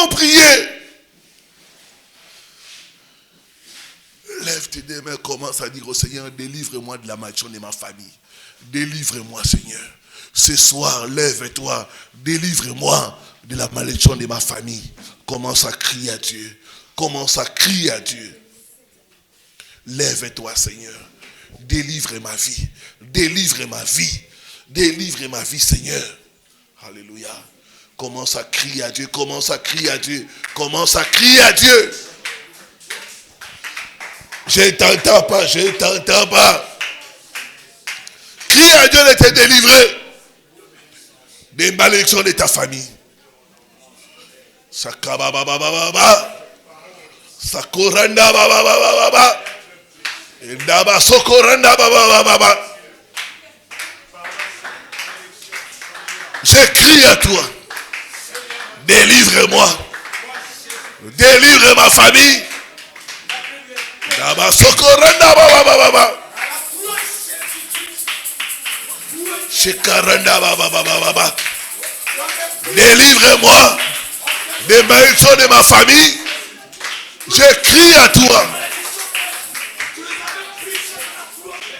allons prier. Lève tes deux mains, commence à dire au Seigneur, délivre-moi de la malédiction de ma famille. Délivre-moi, Seigneur. Ce soir, lève-toi, délivre-moi de la malédiction de ma famille. Commence à crier à Dieu. Commence à crier à Dieu. Lève-toi, Seigneur. Délivre ma vie. Délivre ma vie. Délivre ma vie, Seigneur. Alléluia. Commence à crier à Dieu. Commence à crier à Dieu. Commence à crier à Dieu. Je ne t'entends pas. Je ne t'entends pas. Crie à Dieu de te délivrer des malédictions de ta famille. Sakababababa. Sakoranda babababa. Ndaba sokoranda babababa. Je crie à toi. Délivre-moi. Délivre ma famille. Ndaba sokoranda babababa. Shekaranda babababa. Délivre-moi des malédictions de ma famille. Je crie à toi.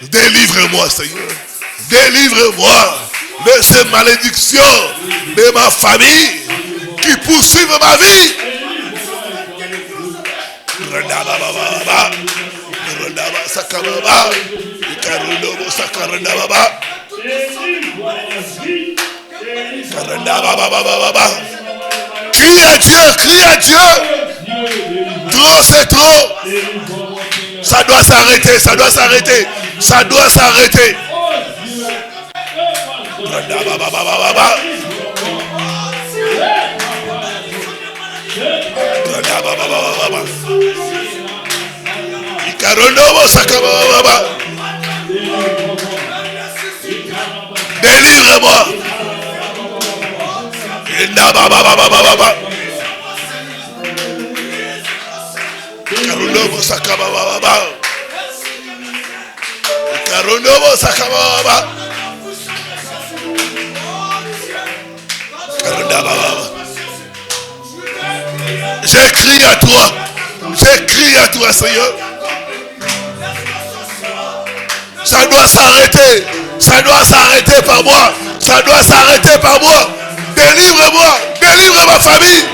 Délivre-moi, Seigneur. Délivre-moi de ces malédictions de ma famille qui poursuivent ma vie. Crie à Dieu, crie à Dieu. Trop, c'est trop. Ça doit s'arrêter, ça doit s'arrêter. Ça doit s'arrêter. Délivre-moi. J'écris à toi. J'écris à toi, Seigneur. Ça doit s'arrêter. Ça doit s'arrêter par moi. Ça doit s'arrêter par moi. Délivre-moi. Délivre ma famille.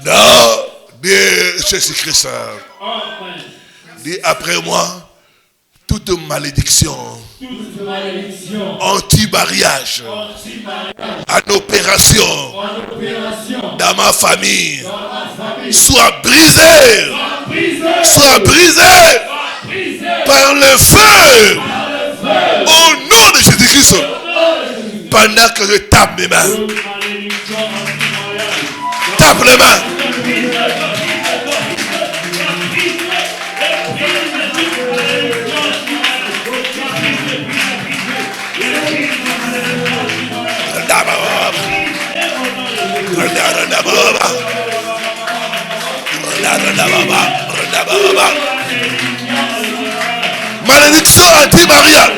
Non, Jésus-Christ, dis après moi, toute malédiction, anti-mariage, en opération, dans ma famille, soit brisée, par le feu, au nom de Jésus-Christ, pendant que je tape mes mains. Tape les mains. Malédiction anti-mariage.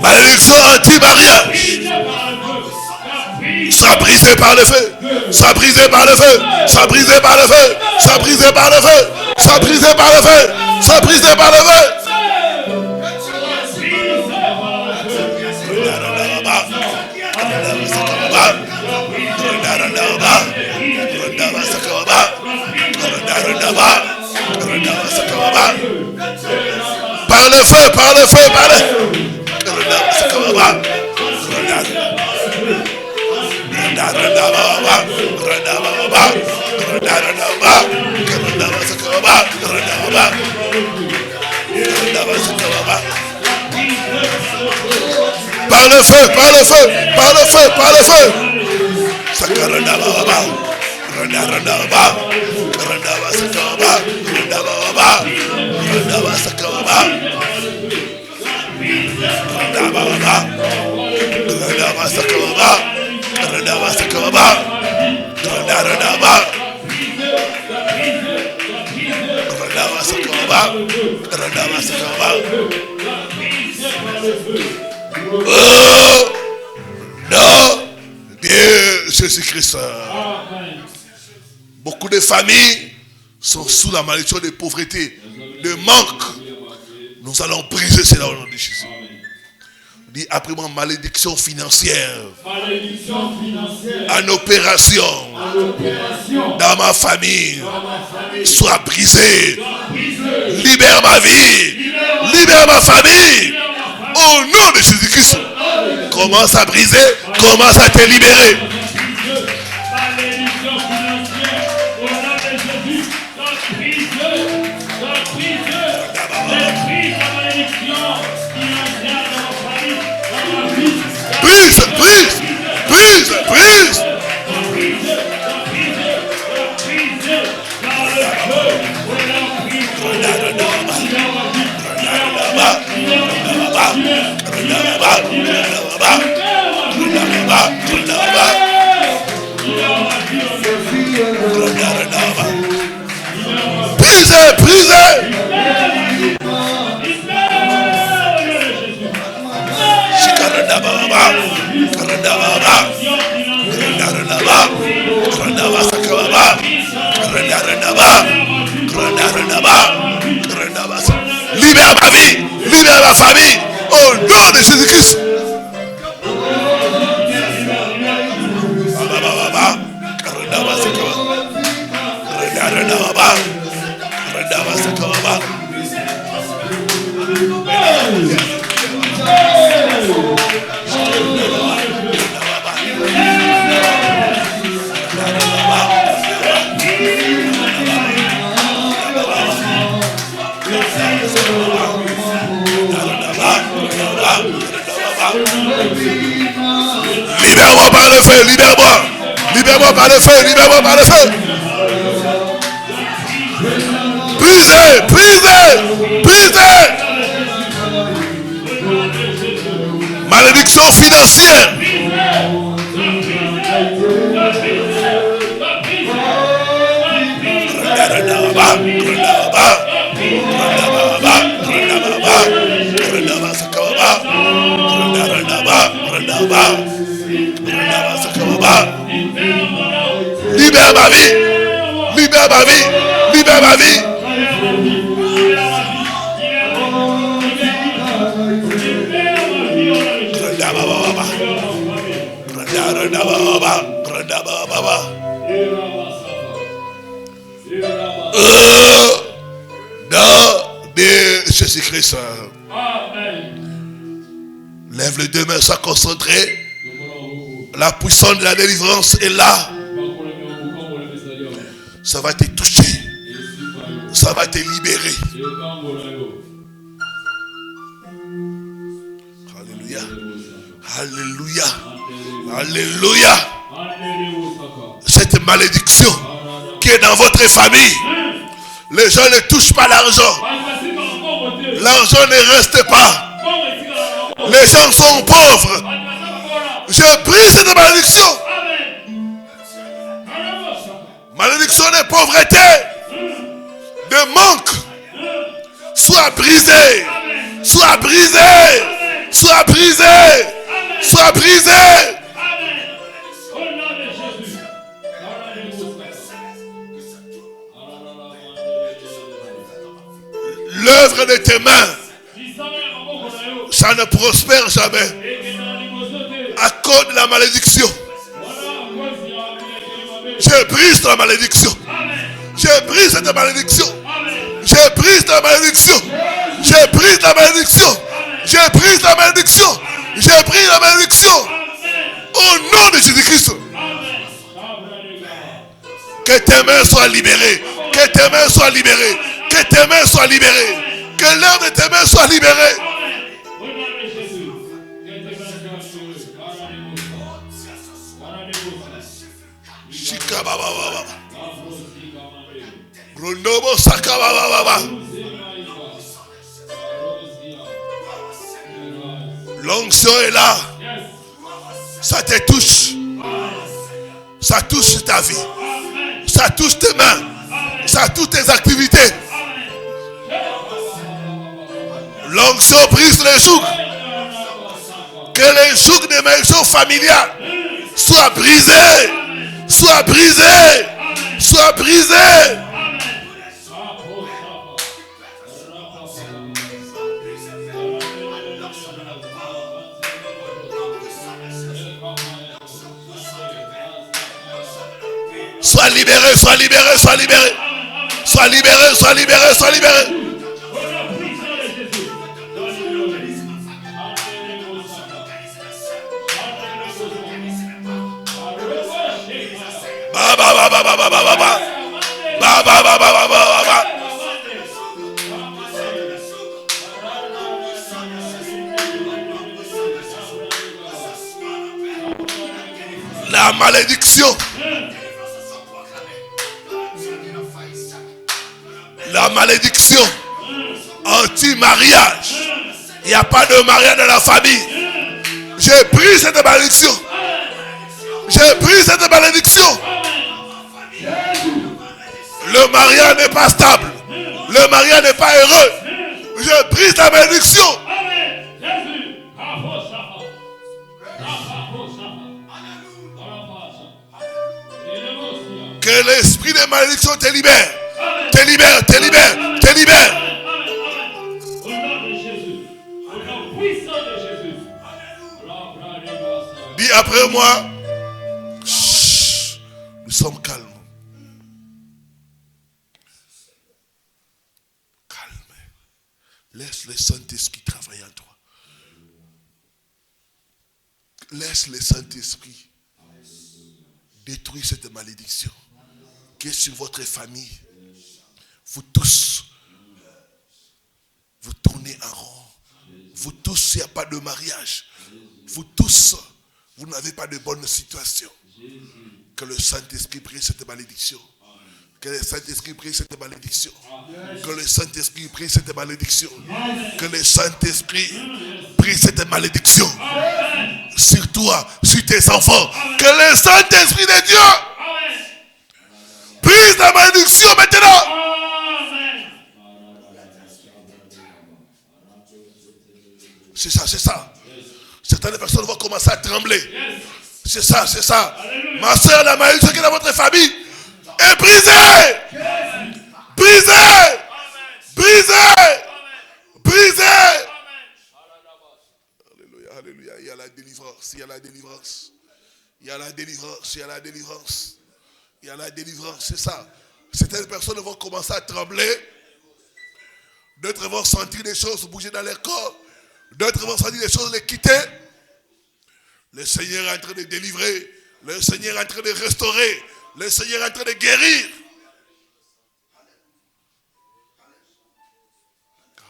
Malédiction anti-mariage sera brisée par le feu, sera brisée par le feu, sera brisée par le feu, sera brisée par le feu, sera brisée par le feu, sera brisée par le feu. Par le feu, par le feu, par le feu. Par le feu, par le feu, par le feu, par le feu. Oh, non, Dieu, Jésus-Christ. Beaucoup de familles sont sous la malédiction de pauvreté, de manque. Nous allons briser cela au nom de Jésus. Dis après moi, malédiction financière. Malédiction financière. En opération. Dans ma famille. Sois brisée. Libère ma vie. Libère ma famille. Au nom de Jésus-Christ. Commence à briser. Commence à te libérer. Malédiction financière. Au nom de Jésus. Brise, brise, brise, brise. Brise, brise. Libère ma vie, libère ma famille, au nom de Jésus-Christ. Libère-moi par le feu, libère-moi. Libère-moi par le feu, libère-moi par le feu. Brisez, brisez, brisez. Malédiction financière. Libère ma vie, libère ma vie, libère ma vie. Nom de Jésus-Christ. Lève les deux mains, sois concentré. La puissance de la délivrance est là. Ça va te toucher. Ça va te libérer. Alléluia. Alléluia. Alléluia. Cette malédiction qui est dans votre famille, les gens ne touchent pas l'argent. L'argent ne reste pas. Les gens sont pauvres. Je brise cette malédiction. Malédiction de pauvreté, de manque. Sois brisé. Sois brisé. Sois brisé. Sois brisé. L'œuvre de tes mains, ça ne prospère jamais à cause de la malédiction. Je brise ta malédiction. Je brise ta malédiction. Je brise ta malédiction. Je brise ta malédiction. la malédiction. Au nom de Jésus-Christ. Que tes mains soient libérées. Que tes mains soient libérées. Que tes mains soient libérées. Que l'œuvre de tes mains soit libérée. Shikabababa. Rondobo sakabababa. L'onction est là. Ça te touche. Ça touche ta vie. Ça touche tes mains. Ça touche tes activités. L'onction brise les jougs. Que les jougs des maisons familiales soient brisés. Soient brisés. Soient brisés. Sois libéré, sois libéré, sois libéré. Sois libéré, sois libéré, sois libéré. La malédiction. La malédiction anti-mariage. Il n'y a pas de mariage dans la famille. J'ai pris cette malédiction. J'ai pris cette malédiction. Le mariage n'est pas stable. Le mariage n'est pas heureux. J'ai pris la malédiction. Que l'esprit de malédiction te libère. Te libère, te libère, te libère. Au nom de Jésus. Au nom puissant de Jésus. Dis après moi. Chut, nous sommes calmes. Calme. Laisse le Saint-Esprit travailler en toi. Laisse le Saint-Esprit détruire cette malédiction qui est sur votre famille. Vous tous, vous tournez en rond. Vous tous, il n'y a pas de mariage. Vous tous, vous n'avez pas de bonne situation. Que le Saint-Esprit prie cette malédiction. Que le Saint-Esprit prie cette malédiction. Que le Saint-Esprit prie cette malédiction. Que le Saint-Esprit prie cette malédiction. Sur toi, sur tes enfants. Que le Saint-Esprit de Dieu prise la malédiction maintenant. C'est ça, c'est ça. Certaines personnes vont commencer à trembler. C'est ça, c'est ça. Ma soeur, la malédiction qui est dans votre famille est brisée. Brisée. Brisée. Brisée. Alléluia, alléluia. Il y a la délivrance, il y a la délivrance. Il y a la délivrance, il y a la délivrance. Il y a la délivrance, c'est ça. Certaines personnes vont commencer à trembler. D'autres vont sentir des choses bouger dans leur corps. D'autres vont sentir des choses les quitter. Le Seigneur est en train de délivrer. Le Seigneur est en train de restaurer. Le Seigneur est en train de guérir.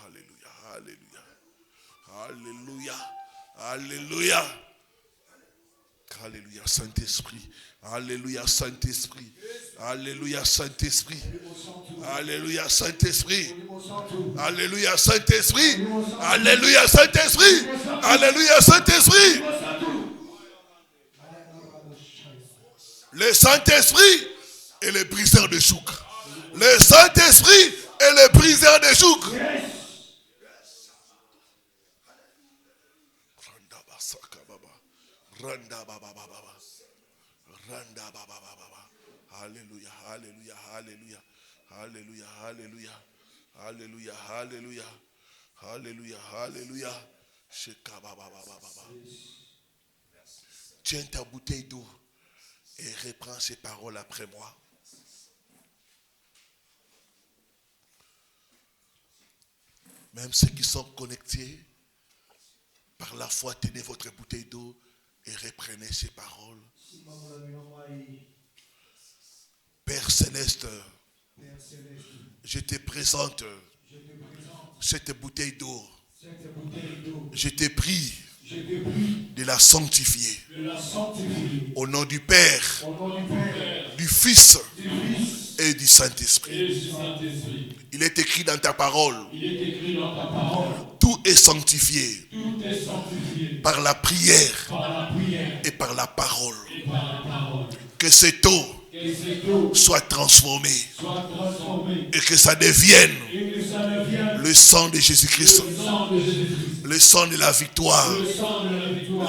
Alléluia, alléluia. Alléluia, alléluia. Alléluia, Saint-Esprit. Alléluia, Saint-Esprit. Alléluia, Saint-Esprit. Alléluia, Saint-Esprit. Alléluia, Saint-Esprit. Alléluia, Saint-Esprit. Alléluia, Saint-Esprit. Le Saint-Esprit est le briseur de joug. Le Saint-Esprit est le briseur de joug. Alléluia, alléluia, alléluia, alléluia, alléluia, alléluia, alléluia, alléluia, alléluia. Tiens ta bouteille d'eau et reprends ces paroles après moi. Même ceux qui sont connectés Par la foi, tenez votre bouteille d'eau et reprenez ces paroles. Père Céleste, je te présente cette bouteille d'eau. Je te prie de la sanctifier. Au nom du Père, du Fils et du Saint-Esprit. Il est écrit dans ta parole. Tout est sanctifié par la prière et par la parole. Que cette eau soit transformée et que ça devienne le sang de Jésus-Christ, le sang de la victoire,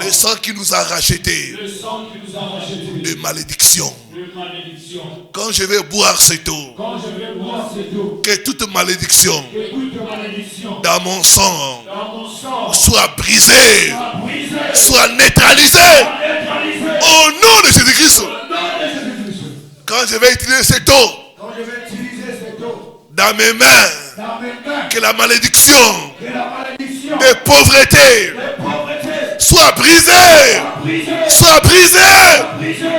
le sang qui nous a rachetés de malédiction. Quand je vais boire cette eau, que toute malédiction dans mon sang soit brisée, soit neutralisée au nom de Jésus-Christ. Quand je vais utiliser cette eau dans mes mains, que la malédiction de pauvreté soit brisée, soit brisée,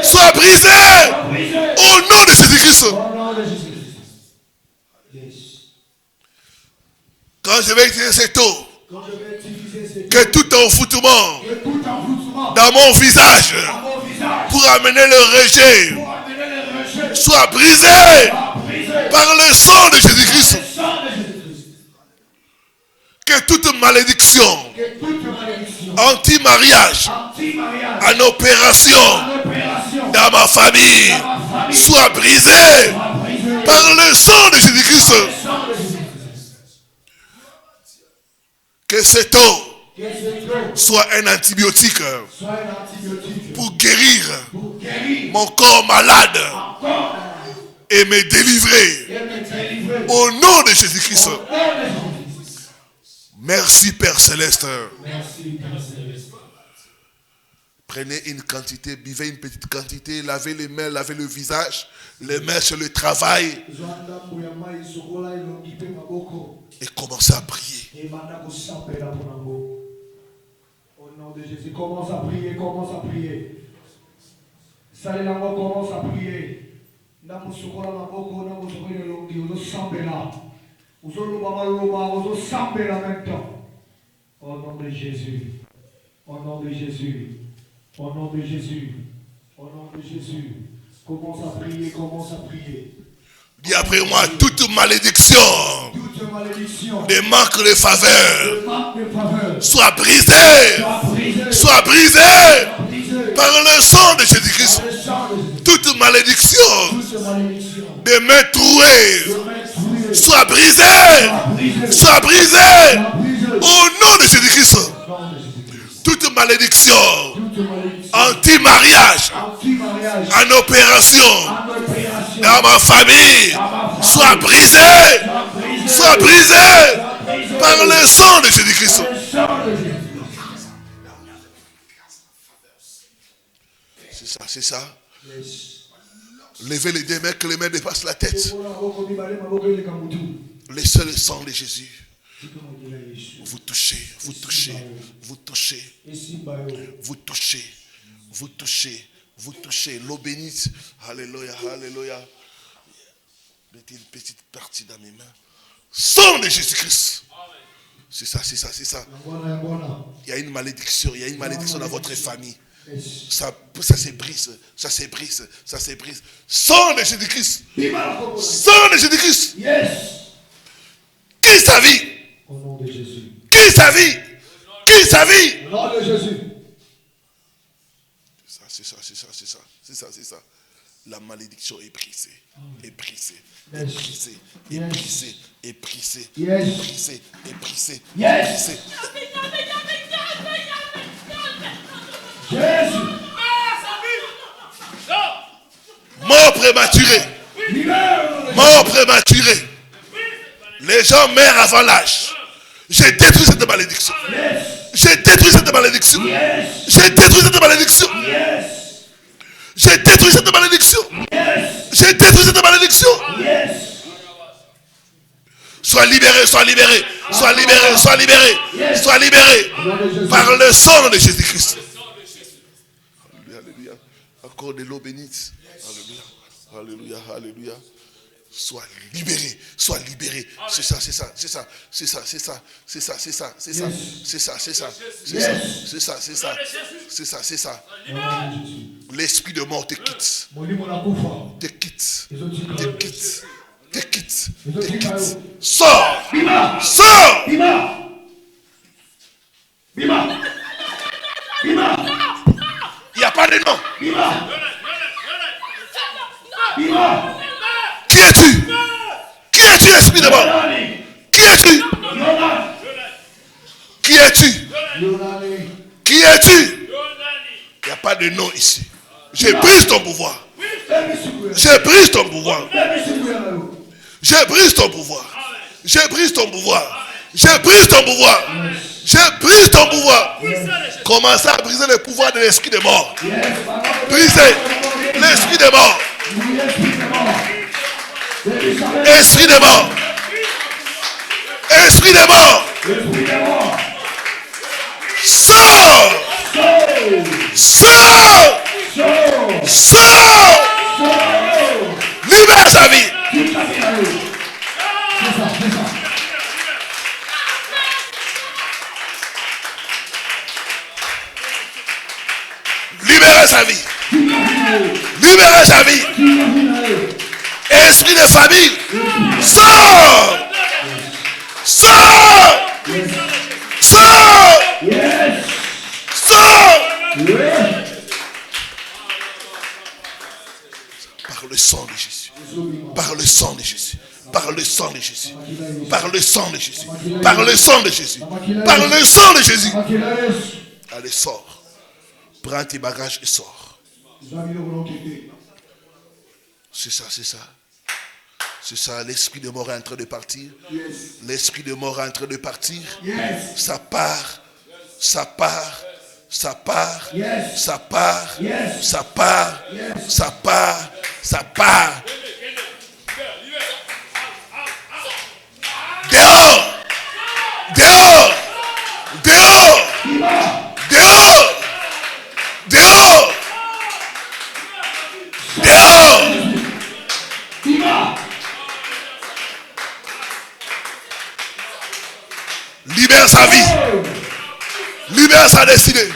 soit brisée au nom de Jésus-Christ. Quand je vais utiliser cette eau, que tout envoûtement dans mon visage pour amener le rejet soit brisé par le sang de Jésus-Christ. Que toute malédiction anti-mariage en opération dans ma famille soit brisée par le sang de Jésus-Christ. Que cette eau soit un antibiotique pour guérir mon corps malade et me délivrer au nom de Jésus-Christ. Merci Père Céleste. Prenez une quantité, buvez une petite quantité, lavez les mains, lavez le visage, les mains sur le travail et commencez à prier. Au nom de Jésus, commence à prier, commence à prier. Salélango commence à prier. Namusukola maboko, namusukola longi, uzo sambela. Uzo lubama luma, uzo sambela maintenant. Au nom de Jésus. Au nom de Jésus. Au nom de Jésus. Au nom de Jésus. Commence à prier, commence à prier. Dis après moi, toute malédiction de manque de faveur soit brisée, soit brisée par le sang de Jésus-Christ. Toute malédiction de mains trouées soit brisée, soit brisée au nom de Jésus-Christ. Toute malédiction anti-mariage en opération dans ma famille soit brisée, soit brisée par le sang de Jésus-Christ. C'est ça, c'est ça. Levez les deux mains, que les mains dépassent la tête. Laissez le sang de Jésus. Vous touchez, vous touchez, vous touchez, vous touchez, vous touchez, vous touchez. L'eau bénite. Alléluia, alléluia. Mettez une petite partie dans mes mains. Sang de Jésus-Christ. C'est ça, c'est ça, c'est ça. Il y a une malédiction dans votre famille. Ça se brise, ça se brise, ça se brise. Sang de Jésus-Christ. Sang de Jésus-Christ. Qui sa vie? Au nom de Jésus. Qui sa vie? Qui sa vie? Au nom de Jésus. C'est ça, c'est ça, c'est ça, c'est ça, c'est ça. La malédiction est brisée, est brisée, est brisée, est brisée, est brisée, est brisée, est brisée, est brisée. Jésus. Mort prématurée. Mort prématurée. Les gens meurent avant l'âge. J'ai détruit cette malédiction. J'ai détruit cette malédiction. J'ai détruit cette malédiction. J'ai détruit cette malédiction. J'ai détruit cette malédiction. Sois libéré, sois libéré. Sois libéré, sois libéré, sois libéré. Par le sang de Jésus-Christ. Alléluia, alléluia. Encore de l'eau bénite. Alléluia, alléluia, alléluia. Sois libéré, sois libéré. C'est ça, c'est ça, c'est ça, c'est ça, c'est ça, c'est ça, c'est ça, c'est ça, c'est ça, c'est ça, c'est ça, c'est ça, c'est ça, c'est ça, c'est ça. L'esprit de mort te quitte. Te quitte. Te quitte. Te quitte. Te quitte. Sors. Sors. Bima. Bima. Bima. Il n'y a pas de nom. Bima. Bima. Qui es-tu? Qui es-tu, l'esprit de mort? Qui es-tu? Qui es-tu? Qui es-tu? Il n'y a pas de nom ici. Je brise ton pouvoir. Je brise ton pouvoir. Je brise ton pouvoir. Je brise ton pouvoir. Je brise ton pouvoir. Je brise ton pouvoir. Commencez à briser le pouvoir de l'esprit de mort. Brisez l'esprit de mort. Esprit de mort. Esprit de mort. Sors. Sors. Sors. Libère sa vie. Libérez sa vie. Libérez sa vie. Esprit de famille. Sors. Sors. Sors. Sors. Par le sang de Jésus. Par le sang de Jésus. Par le sang de Jésus. Par le sang de Jésus. Par le sang de Jésus. Par le sang de Jésus. Allez, sors. Prends tes bagages et sors. C'est ça, c'est ça. C'est ça, l'esprit de mort est en train de partir. L'esprit de mort est en train de partir. Ça part. Ça part. Ça part. Ça part. Ça part. Ça part. Ça part. Dehors. Dehors. Dehors. Dehors. Dehors. Dehors. Libère sa vie. Libère sa destinée.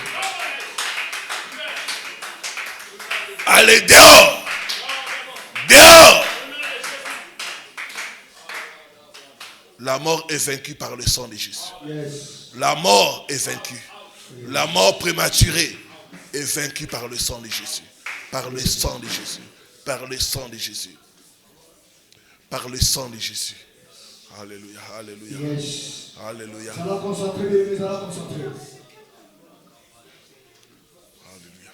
Allez, dehors. Dehors. La mort est vaincue par le sang de Jésus. La mort est vaincue. La mort prématurée est vaincue par le sang de Jésus. Par le sang de Jésus. Par le sang de Jésus. Par le sang de Jésus. Alléluia, alléluia. Alléluia. Ça va concentrer, bébé, ça va concentrer. Alléluia.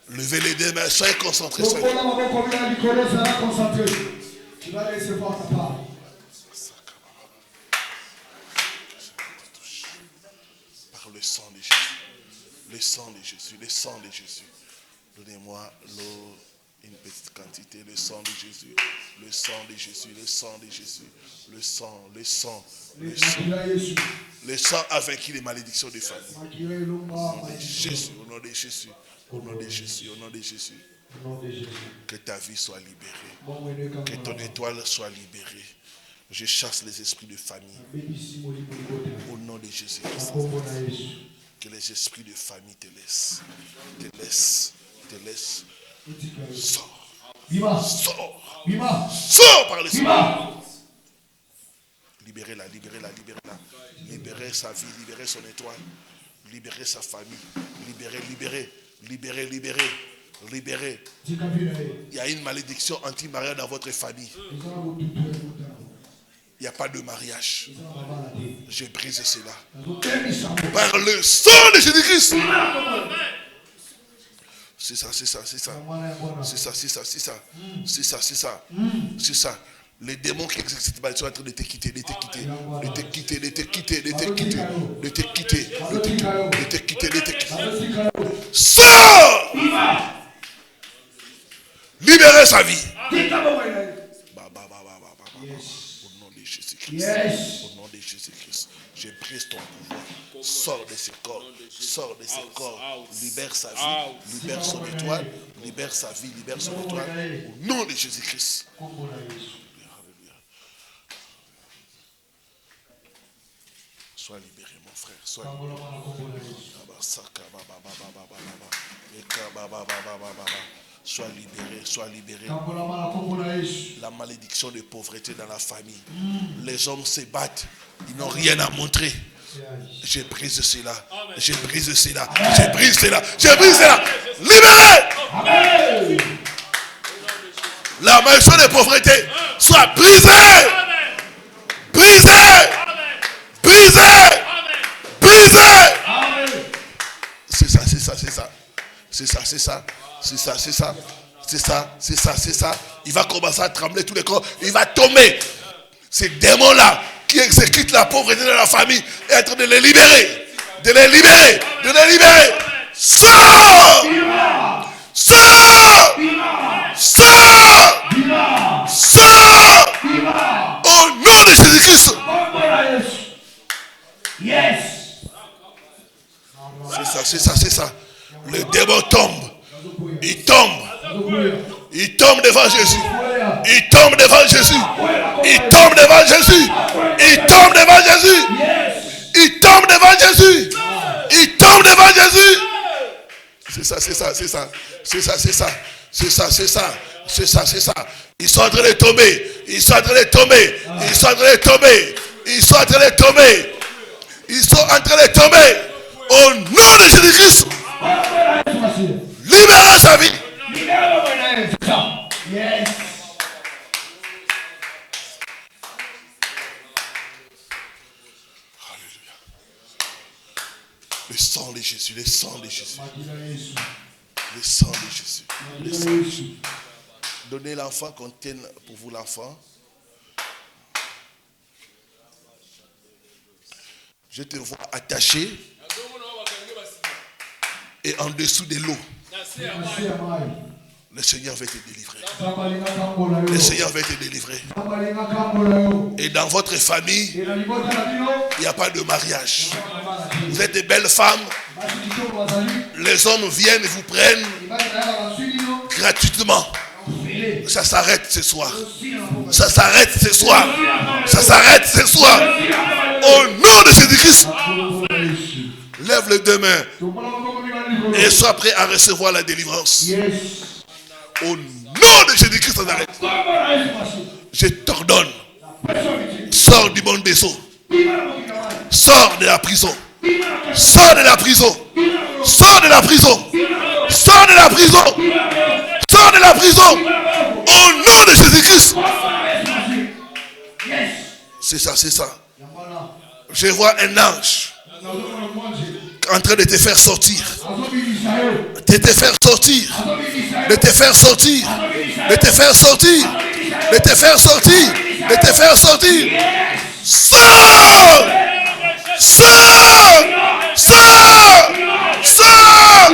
Levez les deux mains, soyez concentrés. Donc, on a ça va concentrer. Tu vas recevoir ta part. Par le sang de Jésus. Le sang de Jésus. Le sang de Jésus. Donnez-moi l'eau. Une petite quantité, le sang de Jésus, le sang de Jésus, le sang de Jésus, le sang, le sang, le sang. Le sang a vaincu les malédictions des familles. Au nom de Jésus, au nom de Jésus, au nom de Jésus, au nom de Jésus. Que ta vie soit libérée, que ton étoile soit libérée. Je chasse les esprits de famille. Au nom de Jésus. Que les esprits de famille te laissent. Te laissent. Te laissent. Sors. Sors. Sors par le sang. Libérez-la, libérez-la, libérez-la. Libérez sa vie, libérez son étoile. Libérez sa famille. Libérez, libérez. Libérez, libérez. Libérez. Il y a une malédiction anti-mariage dans votre famille. Il n'y a pas de mariage. Je brise cela. Par le sang de Jésus-Christ. C'est ça, c'est ça, c'est ça. C'est ça, c'est ça, c'est ça. C'est ça, c'est ça. C'est ça. Les démons qui exercent cette malédiction sont en train de te quitter, de te quitter, de te quitter, de te quitter, de te quitter, de te quitter, de te quitter, de te quitter. Sors! Libérez sa vie. Au nom de Jésus-Christ. Je brise ton pouvoir. Sors de ce corps. Sors de ce corps. Libère sa vie. Libère son étoile. Libère sa vie. Libère son étoile. Au nom de Jésus-Christ. Sois libéré, mon frère. Sois libéré. Sois libéré, sois libéré. La malédiction de pauvreté dans la famille. Les hommes se battent. Ils n'ont rien à montrer. Je brise cela. Je brise cela. Je brise cela. Je brise cela. Libéré. La malédiction de pauvreté soit brisée. Brisée. Brisée. Brisée. C'est ça, c'est ça, c'est ça. C'est ça, c'est ça. C'est ça, c'est ça. C'est ça, c'est ça, c'est ça. Il va commencer à trembler tous les corps. Il va tomber. Ces démons-là qui exécutent la pauvreté de la famille est en train de les libérer. De les libérer. De les libérer. Sors! Sors! Sors! Sors! Au nom de Jésus-Christ. Yes. C'est ça, c'est ça, c'est ça. Le démon tombe. Il tombe. Il tombe devant Jésus. Il tombe devant Jésus. Il tombe devant Jésus. Il tombe devant Jésus. Il tombe devant Jésus. Il tombe devant Jésus. C'est ça, c'est ça, c'est ça. C'est ça, c'est ça. C'est ça, c'est ça. C'est ça, c'est ça. Ils sont en train de tomber. Ils sont en train de tomber. Ils sont en train de tomber. Ils sont en train de tomber. Ils sont en train de tomber. Au nom de Jésus-Christ. Libérez sa vie. Yes. Alléluia. Le sang de Jésus, le sang de Jésus. Le sang de Jésus. Le sang de Jésus. Donnez l'enfant qu'on tienne pour vous l'enfant. Je te vois attaché et en dessous de l'eau. Le Seigneur va te délivrer. Le Seigneur va te délivrer. Et dans votre famille, il n'y a pas de mariage. Vous êtes des belles femmes. Les hommes viennent et vous prennent gratuitement. Ça s'arrête ce soir. Ça s'arrête ce soir. Ça s'arrête ce soir. Au nom de Jésus-Christ. Lève les deux mains. Et sois prêt à recevoir la délivrance. Au nom de Jésus-Christ, ça s'arrête. Je t'ordonne. Sors du monde des eaux. Sors de la prison. Sors de la prison. Sors de la prison. Sors de la prison. Sors de la prison. Au nom de Jésus-Christ. C'est ça, c'est ça. Je vois un ange en train de te faire sortir. De te faire sortir. De te faire sortir. De te faire sortir. De te faire sortir. De te faire sortir. Sors! Sors! Sors! Sors!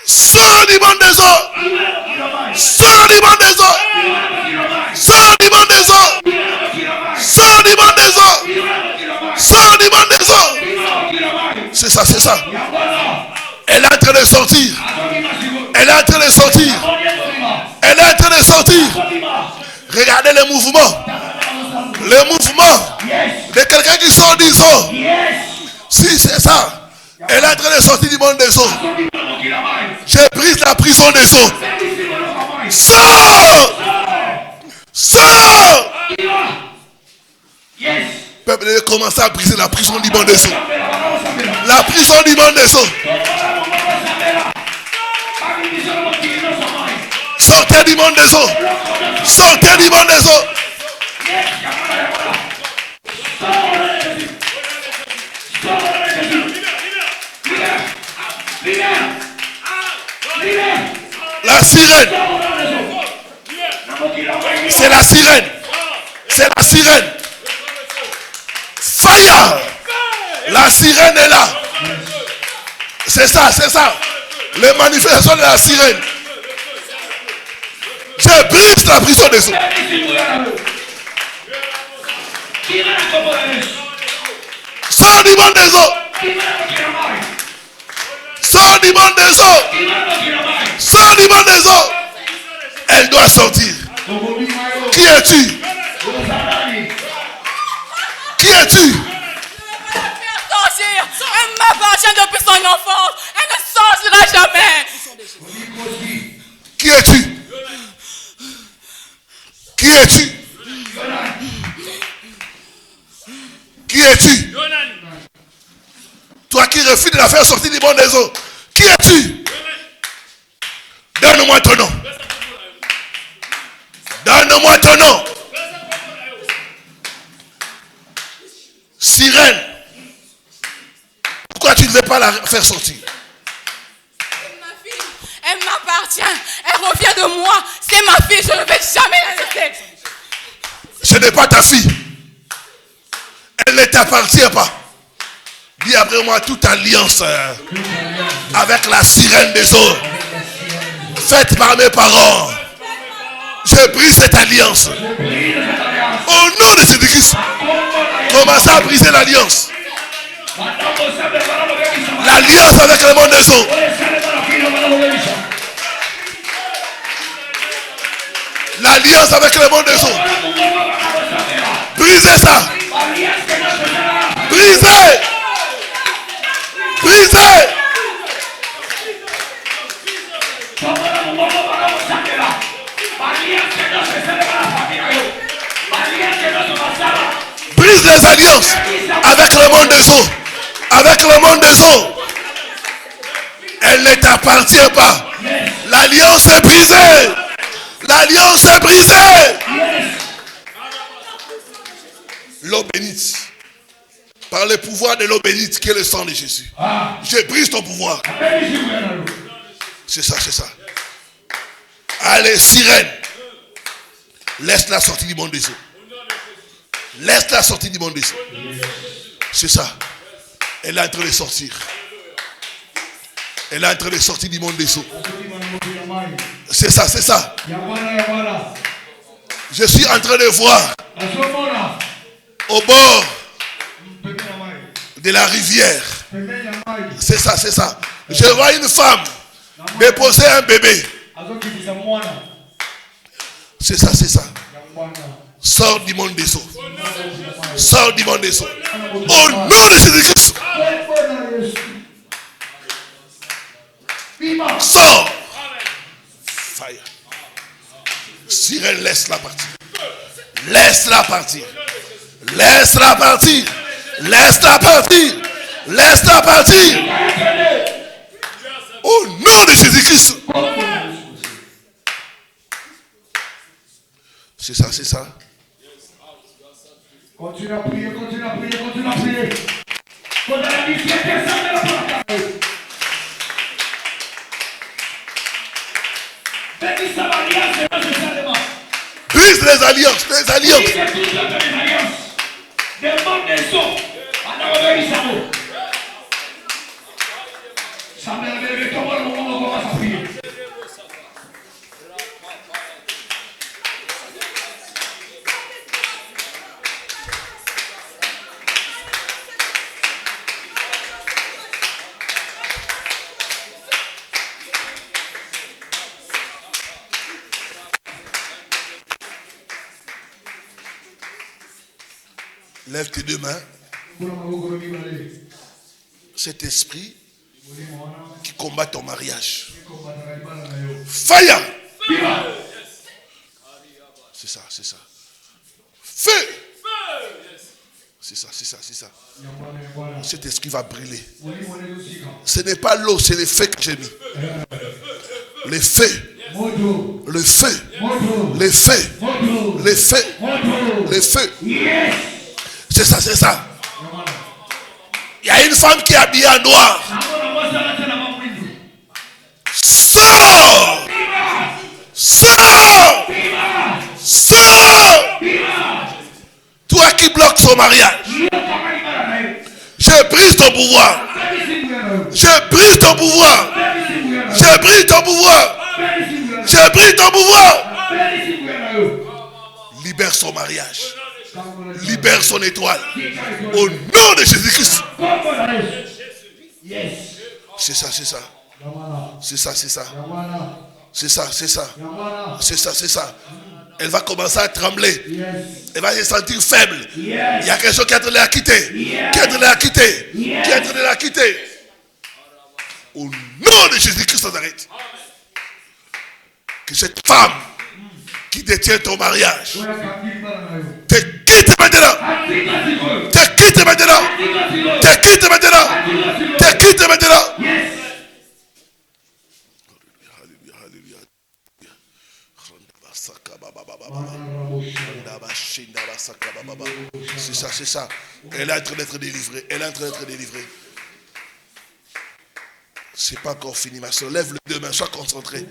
Sors du monde des eaux! Sors du monde des eaux! Sors du monde des eaux! Sors du monde des eaux! Sors du monde des eaux! C'est ça, c'est ça. Elle est en train de sortir. Elle est en train de sortir. Elle est en train de sortir. Regardez le mouvement. Le mouvement de quelqu'un qui sort des eaux. Si c'est ça. Elle est en train de sortir du monde des eaux. Je brise la prison des eaux. Sors! Sors! Peuple de commencer à briser la prison du monde des eaux. La prison du monde des eaux. Sortez du monde des eaux. Sortez du monde des eaux. La sirène. C'est la sirène. C'est la sirène. Fire. La sirène est là. C'est ça, c'est ça. Les manifestations de la sirène. Je brise la prison des eaux. Sors du monde des eaux. Sors du monde des eaux. Sors du monde des eaux. Elle doit sortir. Qui es-tu? Qui es-tu? Elle m'appartient depuis son enfance. Elle ne sortira jamais. Qui es-tu? Qui es-tu? Qui es-tu? Toi qui refuses de la faire sortir du monde des eaux. Qui es-tu? Donne-moi ton nom. Donne-moi ton nom. Sirène. Pourquoi tu ne veux pas la faire sortir? Ma fille, elle m'appartient. Elle revient de moi. C'est ma fille, je ne vais jamais la laisser. Ce n'est pas ta fille. Elle ne t'appartient pas. Dis après moi toute alliance avec la sirène des eaux faite par mes parents. Je brise cette alliance. Au nom de Jésus-Christ. Commencez à briser l'alliance. L'alliance avec le monde des eaux. L'alliance avec le monde des eaux. Brisez ça. Brisez. Brisez. Brise les alliances avec le monde des eaux. Avec le monde des eaux. Elle ne t'appartient pas. L'alliance est brisée. L'alliance est brisée. L'eau bénite. Par le pouvoir de l'eau bénite qui est le sang de Jésus. Je brise ton pouvoir. C'est ça, c'est ça. Allez, sirène. Laisse-la sortir du monde des eaux. Laisse-la sortir du monde des eaux. C'est ça. Elle est en train de sortir. Elle est en train de sortir du monde des eaux. C'est ça, c'est ça. Je suis en train de voir au bord de la rivière. C'est ça, c'est ça. Je vois une femme déposer un bébé. C'est ça, c'est ça. Sors du monde des eaux. Sors du monde des eaux. Au nom de Jésus-Christ. Sors. Fire. Sirène, laisse-la partir. Laisse-la partir. Laisse-la partir. Laisse-la partir. Laisse-la partir. Au nom de Jésus-Christ. C'est ça, c'est ça. Continue à prier, continue à prier, continue à prier. Brise les alliances, les alliances. Lève tes deux mains. Cet esprit qui combat ton mariage. Fire! C'est ça, c'est ça. Feu! C'est ça, c'est ça, c'est ça. Cet esprit va brûler. Ce n'est pas l'eau, c'est le feu que j'ai mis. Le feu. Le feu. Le feu. Le feu. Le feu. C'est ça, c'est ça. Il y a une femme qui est habillée en noir. Sors! Sors! Sors! Toi qui bloques son mariage. Je brise ton pouvoir. Je brise ton pouvoir. Je brise ton pouvoir. Je brise ton pouvoir. Libère son mariage. libère son étoile. Au nom de Jésus-Christ. C'est ça, c'est ça. C'est ça, c'est ça. C'est ça, c'est ça. C'est ça, c'est ça. Elle va commencer à trembler. Elle va se sentir faible. Il y a quelque chose qui est en train de la quitter. Qui est en train de la quitter. Qui est en train de la quitter. Au nom de Jésus-Christ de Nazareth. Que cette femme qui détient ton mariage te quitte maintenant. Te quitte maintenant. Te quitte maintenant. Te quitte maintenant. C'est ça, c'est ça. Elle est en train d'être délivrée. Elle est en train d'être délivrée. C'est pas encore fini, ma soeur. Lève les deux mains, sois concentré.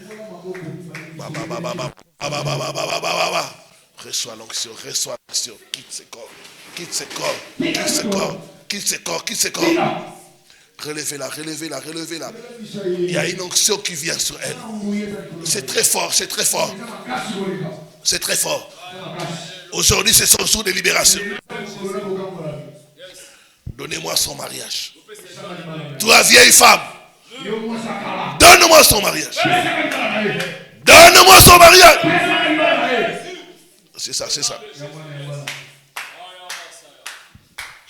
Reçois l'onction, reçois l'onction. Quitte ses corps, quitte ses corps, quitte ses corps, quitte ses corps, quitte ses corps. Relevez-la, relevez-la, relevez-la. Il y a une onction qui vient sur elle. C'est très fort, c'est très fort. C'est très fort. Aujourd'hui, c'est son jour de libération. Donnez-moi son mariage. Toi, vieille femme, donne-moi son mariage. Donne-moi son mariage. C'est ça, c'est ça.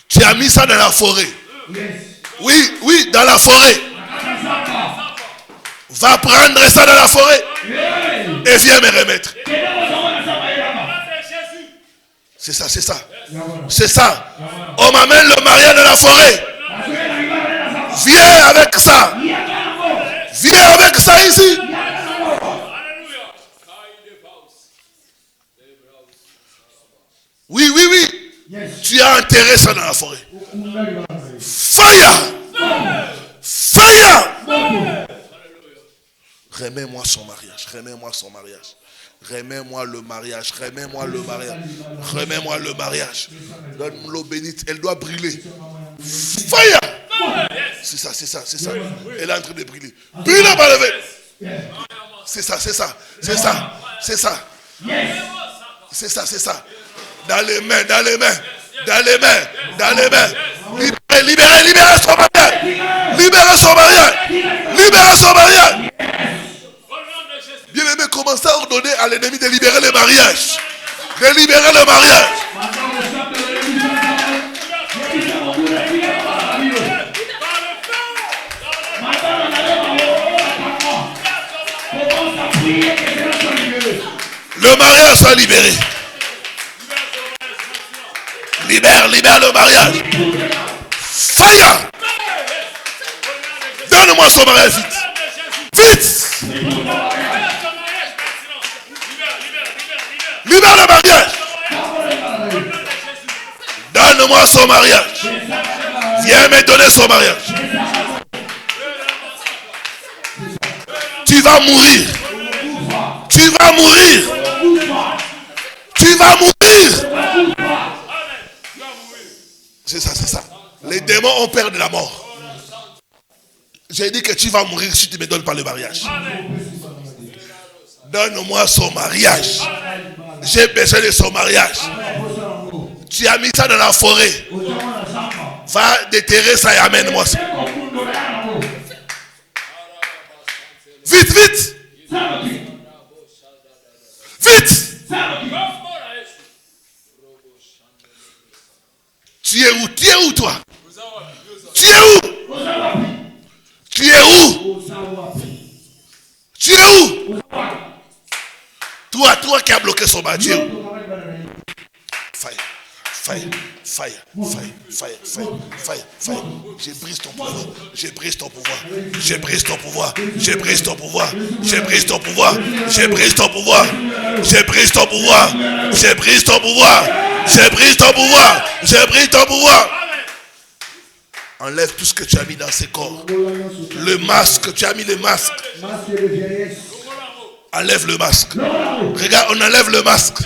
Tu as mis ça dans la forêt. Oui, oui, dans la forêt. Va prendre ça dans la forêt et viens me remettre. C'est ça, c'est ça. C'est ça. On m'amène le mariage dans la forêt. Viens avec ça. Viens avec ça ici. Oui, oui, oui. Tu as enterré ça dans la forêt. Fire! Fire! Remets-moi son mariage. Remets-moi son mariage. Remets-moi le mariage. Remets-moi le mariage. Remets-moi le mariage. Donne-moi l'eau bénite. Elle doit brûler. Fire! C'est ça, c'est ça, c'est ça. Elle est en train de brûler. Brûle par lever. C'est ça, c'est ça. C'est ça. C'est ça. C'est ça, c'est ça. Dans les mains, dans les mains. Dans les mains, dans les mains. Libérez, libérez, libérez son mariage. Libérez son mariage. Libérez son mariage. Bien-aimé, commencez à ordonner à l'ennemi de libérer le mariage. De libérer le mariage. Le mariage soit libéré. Libère, libère le mariage. Fire! Donne-moi son mariage vite. Vite! Libère le mariage. Donne-moi son mariage. Viens me donner son mariage. Tu vas mourir. Tu vas mourir. Tu vas mourir. C'est ça, c'est ça. Les démons ont peur de la mort. J'ai dit que tu vas mourir si tu ne me donnes pas le mariage. Donne-moi son mariage. J'ai besoin de son mariage. Tu as mis ça dans la forêt. Va déterrer ça et amène-moi ça. Vite, vite. Vite. Tu es où? Tu es où toi? Tu es où? Tu es où? Tu es où? Toi qui as bloqué son mariage. Fire, fire, fire, fire, fire, fire, fire, fire. Je brise ton pouvoir. Je brise ton pouvoir. Je brise ton pouvoir. Je brise ton pouvoir. Je brise ton pouvoir. Je brise ton pouvoir. Je brise ton pouvoir. Je brise ton pouvoir. Je brise ton pouvoir. Je brise ton pouvoir. Enlève tout ce que tu as mis dans ces corps. Le masque, tu as mis le masque. Enlève le masque. Regarde, on enlève le masque.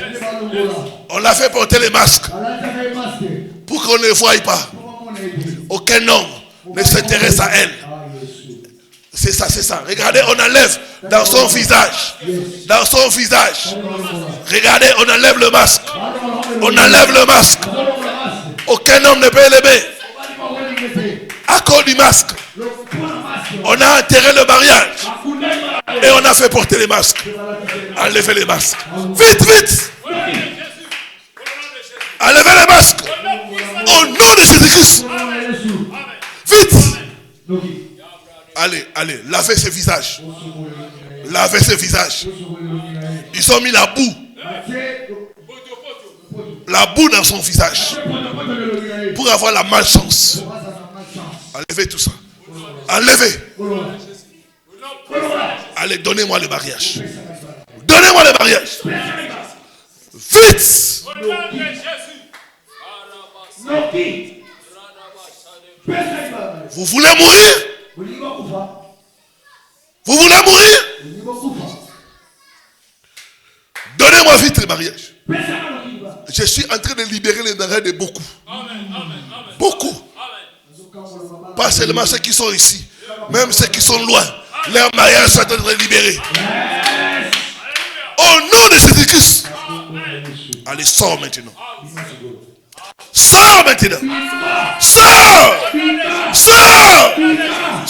On l'a fait porter les masques pour qu'on ne le voie pas. Aucun homme ne s'intéresse à elle. C'est ça, c'est ça. Regardez, on enlève dans son visage. Dans son visage. Regardez, on enlève le masque. On enlève le masque. Aucun homme ne peut l'élever. À cause du masque. On a enterré le mariage. Et on a fait porter les masques. Enlevez les masques. Vite, vite. Enlevez les masques. Au nom de Jésus-Christ. Vite. Allez, allez, lavez ce visage. Lavez ce visage. Ils ont mis la boue. La boue dans son visage. Pour avoir la malchance. Enlevez tout ça. Enlevez. Allez, donnez-moi le mariage. Donnez-moi le mariage. Vite. Vous voulez mourir? Vous voulez mourir? Donnez-moi vite le mariage. Je suis en train de libérer les denrées de beaucoup. Beaucoup. Pas seulement ceux qui sont ici, même ceux qui sont loin. Leur mariage sont en train de libérer. Au nom de Jésus-Christ. Allez, sors maintenant. Sors maintenant. Sors. Sors.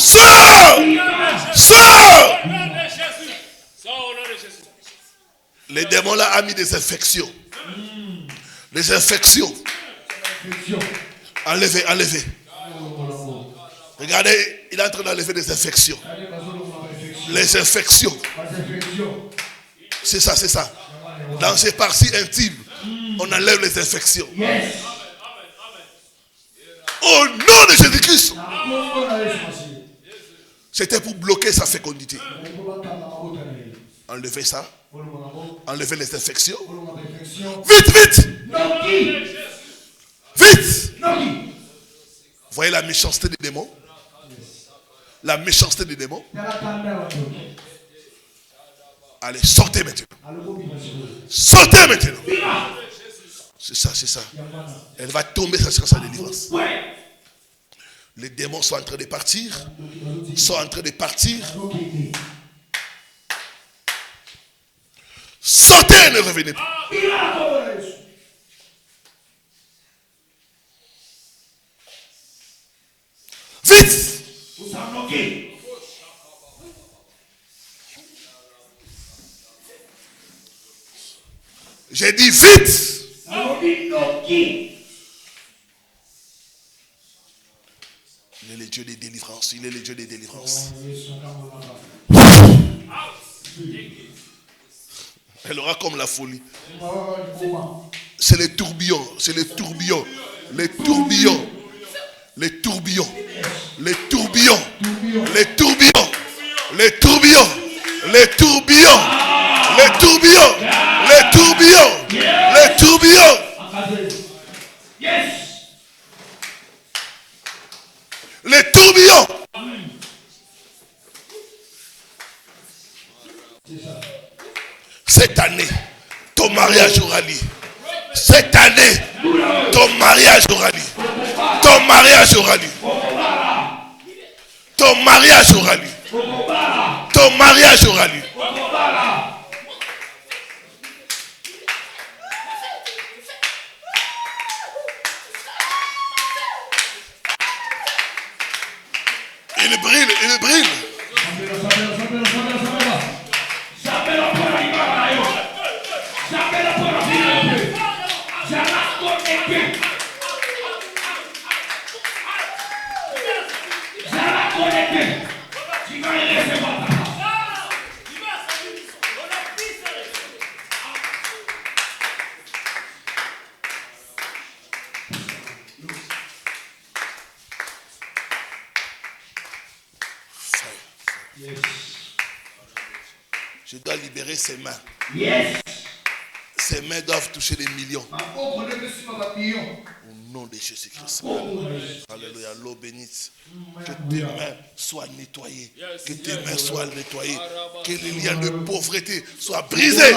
Sors. Sors. Les démons là ont mis des infections. Les infections. Enlevez, enlevez. Regardez, il est en train d'enlever des infections. Les infections. C'est ça, c'est ça. Dans ces parties intimes, on enlève les infections. Au nom de Jésus-Christ. C'était pour bloquer sa fécondité. Enlevez ça. Enlevez les infections. Vite, vite. Vite. Voyez la méchanceté des démons? La méchanceté des démons. Allez, sortez maintenant. Sortez maintenant. C'est ça, c'est ça. Elle va tomber, ça sera sa délivrance. Les démons sont en train de partir. Ils sont en train de partir. Sortez, ne revenez pas. Vite. J'ai dit vite. Il est le Dieu des délivrances. Il est le Dieu des délivrances. Elle aura comme la folie. C'est les tourbillons. C'est les tourbillons. Les tourbillons. Les tourbillons. Les tourbillons. Les tourbillons. Les tourbillons. Les tourbillons. Les tourbillons. Les tourbillons. Les tourbillons. Les tourbillons. Cette année, ton mariage aura lieu. Cette année, ton mariage aura lieu. Ton mariage aura lieu. Ton mariage aura lieu. Ton mariage aura lieu. Il brille, il brille. Je dois libérer ses mains. Ses mains doivent toucher des millions. Au nom de Jésus-Christ. Alléluia. L'eau bénite. Que tes mains soient nettoyées. Que tes mains soient nettoyées. Que les liens de pauvreté soient brisés.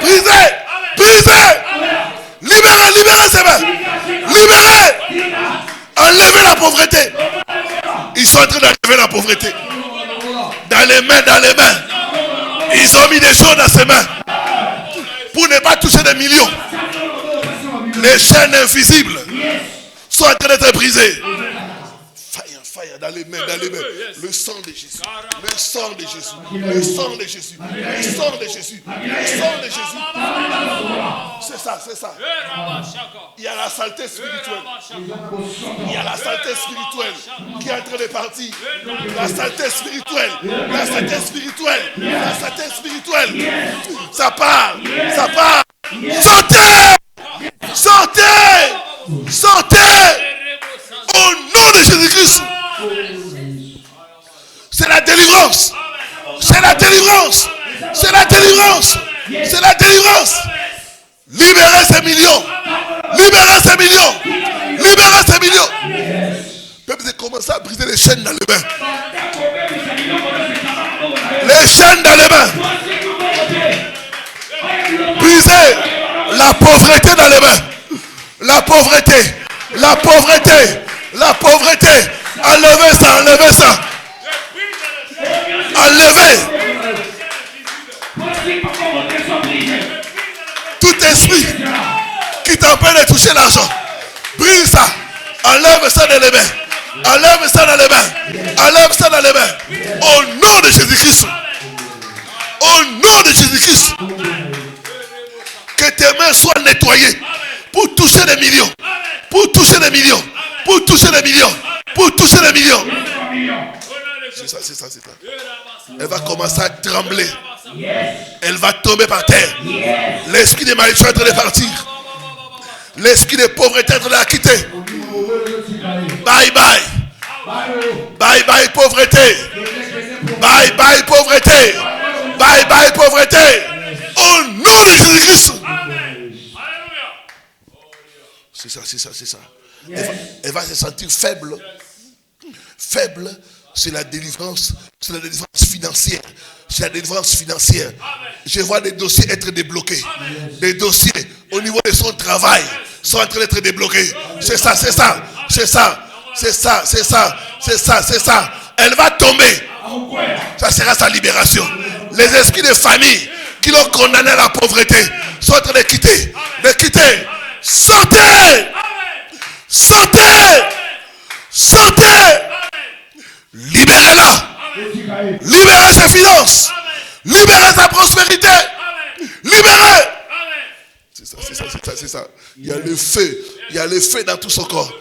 Brisés. Brisés. Libérez, libérez ses mains. Libérez. Enlevez la pauvreté. Ils sont en train d'enlever la pauvreté. Dans les mains, dans les mains. Ils ont mis des choses dans ses mains pour ne pas toucher des millions. Les chaînes invisibles sont en train d'être brisées. Fire dans les mains, dans les mains. Le sang de Jésus. Le sang de Jésus. Le sang de Jésus. Le sang de Jésus. Le sang de Jésus. C'est ça, c'est ça. Il y a la saleté spirituelle. Il y a la saleté spirituelle qui est en train de partir. La saleté spirituelle. La saleté spirituelle. La saleté spirituelle. Ça part. Ça part. Sortez! Sortez! Sortez! Au nom de Jésus-Christ. C'est la délivrance. C'est la délivrance. C'est la délivrance. C'est la délivrance. Libérez ces millions. Libérez ces millions. Libérez ces millions. Peuple, vous commencez à briser les chaînes dans les mains. Les chaînes dans les mains. Brisez la pauvreté dans les mains. La pauvreté. La pauvreté. La pauvreté. Enlevez ça. Enlevez ça. Enlevez. Tout esprit qui t'empêche de toucher l'argent. Brise ça. Enlève ça dans les mains. Enlève ça dans les mains. Enlève ça dans les mains. Au nom de Jésus-Christ. Au nom de Jésus-Christ. Que tes mains soient nettoyées pour toucher des millions. Pour toucher des millions. Pour toucher des millions. Pour toucher des millions. C'est ça, c'est ça, c'est ça. Elle va commencer à trembler. Elle va tomber par terre. L'esprit de malédiction est en train de partir. L'esprit de pauvreté est en train de la quitter. Bye bye. Bye bye pauvreté. Bye bye pauvreté. Bye bye pauvreté. Au nom de Jésus-Christ. C'est ça, c'est ça, c'est ça. Elle va se sentir faible. Faible, c'est la délivrance financière. C'est la délivrance financière. Je vois des dossiers être débloqués. Des dossiers au niveau de son travail sont en train d'être débloqués. C'est ça, c'est ça, c'est ça, c'est ça, c'est ça, c'est ça, c'est ça. Elle va tomber. Ça sera sa libération. Les esprits de famille qui l'ont condamné à la pauvreté sont en train de quitter. De quitter. Sortez! Sortez! Sortez! Libérez-la! Libérez ses finances! Libérez sa prospérité! Libérez! C'est ça, c'est ça, c'est ça, c'est ça. Il y a le feu. Il y a le feu dans tout son corps.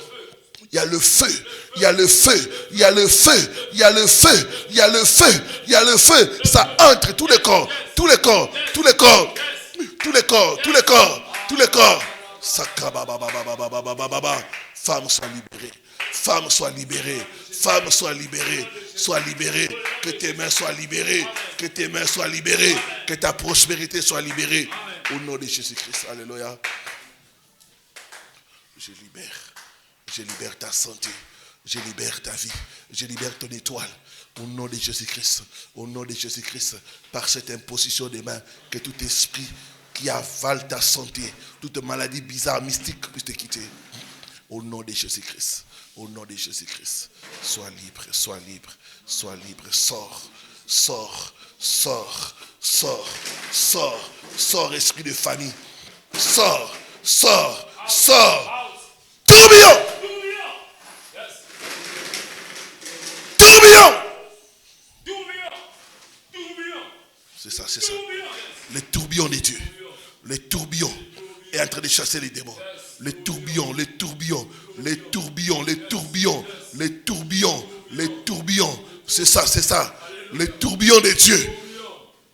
Il y a le feu. Il y a le feu. Il y a le feu. Il y a le feu. Il y a le feu. Il y a le feu. Ça entre tous les corps. Tous les corps. Tous les corps. Tous les corps. Tous les corps. Tous les corps. Femme soit libérée. Femme soit libérée. Femme soit libérée. Sois libérée. Que tes mains soient libérées. Que tes mains soient libérées. Que ta prospérité soit libérée. Au nom de Jésus-Christ. Alléluia. Je libère. Je libère ta santé. Je libère ta vie. Je libère ton étoile. Au nom de Jésus-Christ. Au nom de Jésus-Christ. Par cette imposition des mains. Que tout esprit qui avale ta santé, toute maladie bizarre, mystique, puisse te quitter. Au nom de Jésus-Christ. Au nom de Jésus-Christ. Sois libre, sois libre, sois libre. Sors, sors, sors, sors, sors, sors, esprit de famille. Sors, sors, sors. Tourbillon. Tourbillon. C'est ça, c'est ça. Les tourbillons de Dieu. Les tourbillons est en train de chasser les démons. Les tourbillons, les tourbillons, les tourbillons, les tourbillons, les tourbillons, les tourbillons. C'est ça, c'est ça. Les tourbillons de Dieu.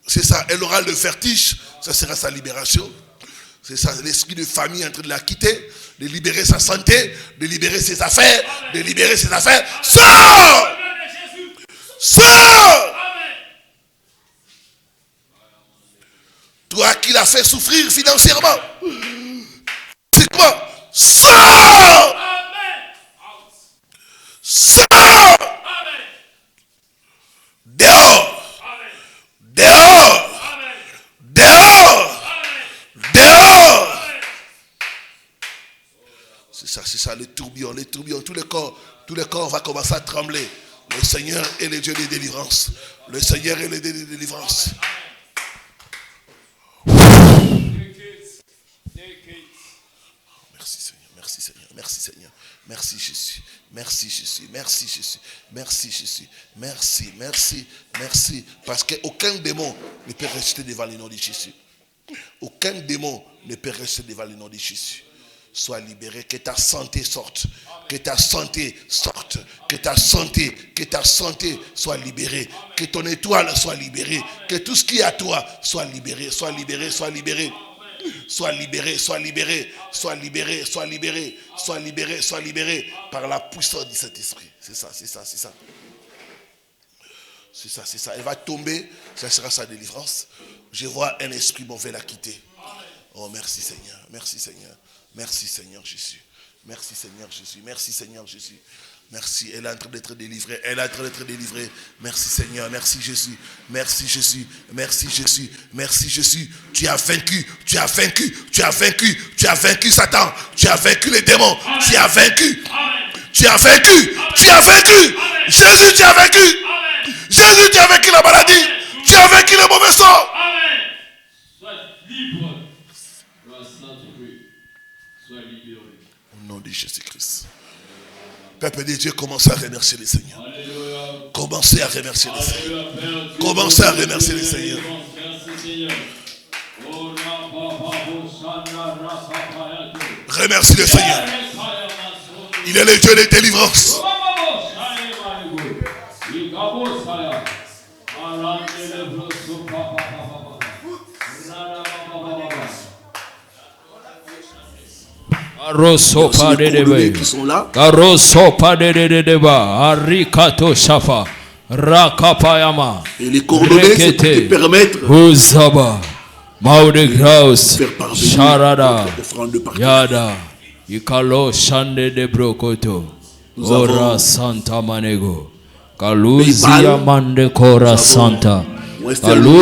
C'est ça. Elle aura le vertige. Ça sera sa libération. C'est ça. L'esprit de famille est en train de la quitter, de libérer sa santé, de libérer ses affaires, de libérer ses affaires. Sors! Sors! Toi qui l'as fait souffrir financièrement. C'est quoi? Sors! Sors! Dehors! Dehors! Dehors! Dehors! C'est ça, les tourbillons, tous les corps vont commencer à trembler. Le Seigneur est le Dieu de délivrance. Le Seigneur est le Dieu de délivrance. Merci Seigneur. Merci Seigneur. Merci Jésus. Merci Jésus. Merci Jésus. Merci Jésus. Merci, merci, merci. Parce qu'aucun démon ne peut rester devant le nom de Jésus. Aucun démon ne peut rester devant le nom de Jésus. Sois libéré, que ta santé sorte, que ta santé sorte, que ta santé soit libérée, que ton étoile soit libérée, que tout ce qui est à toi soit libéré, soit libéré, soit libéré. Sois libéré, sois libéré, sois libéré, sois libéré, sois libéré, sois libéré par la puissance de cet esprit. C'est ça, c'est ça, c'est ça. C'est ça, c'est ça. Elle va tomber, ça sera sa délivrance. Je vois un esprit mauvais la quitter. Oh, merci Seigneur, merci Seigneur, merci Seigneur Jésus. Merci Seigneur Jésus, merci Seigneur Jésus. Merci, elle est en train d'être délivrée, elle est en train d'être délivrée. Merci Seigneur, merci Jésus, merci Jésus, merci Jésus, merci Jésus. Tu as vaincu, tu as vaincu, tu as vaincu, tu as vaincu Satan, tu as vaincu les démons, tu as vaincu, tu as vaincu, tu as vaincu. Jésus, tu as vaincu. Jésus, tu as vaincu la maladie, tu as vaincu le mauvais sort. Sois libre. Sois saint-esprit. Sois libéré. Au nom de Jésus-Christ. Peuple de Dieu, commencez à remercier le Seigneur. Alléluia. Commencez à remercier le Seigneur. Alléluia, Père Dieu. Commencez à remercier le Seigneur. Merci Seigneur. Oh, Remercie le Seigneur. Il est le Dieu de délivrance. Arosopa de debe, Qui sont là. Arosopa de deba, Arikato Shafa, Rakapayama, Et les coordonnées, c'est pour te permettre Uzaba, Maude Graus, de faire parvenir Sharada, notre offrande de partage. Yada, Ikalo Shande de Brokoto, Nous Ora avons Santa Manego, Kaluzia Mande Kora Santa, Western Kalu